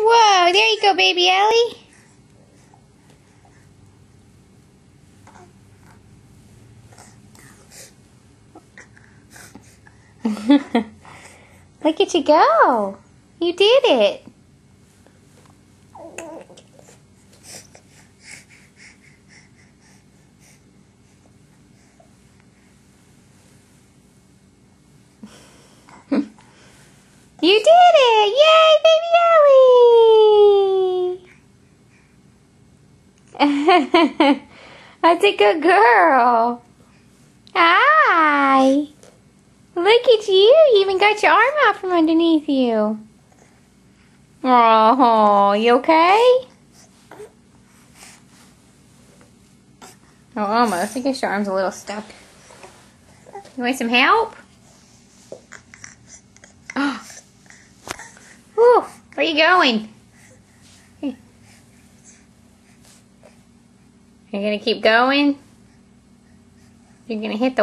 Whoa, there you go, baby Ellie. Look at you go. You did it. You did it! Yay, baby Ellie! That's a good girl. Hi. Look at you. You even got your arm out from underneath you. Oh, you okay? Oh, almost. I guess your arm's a little stuck. You want some help? Oh. Whew. Where are you going? You're gonna keep going? You're gonna hit the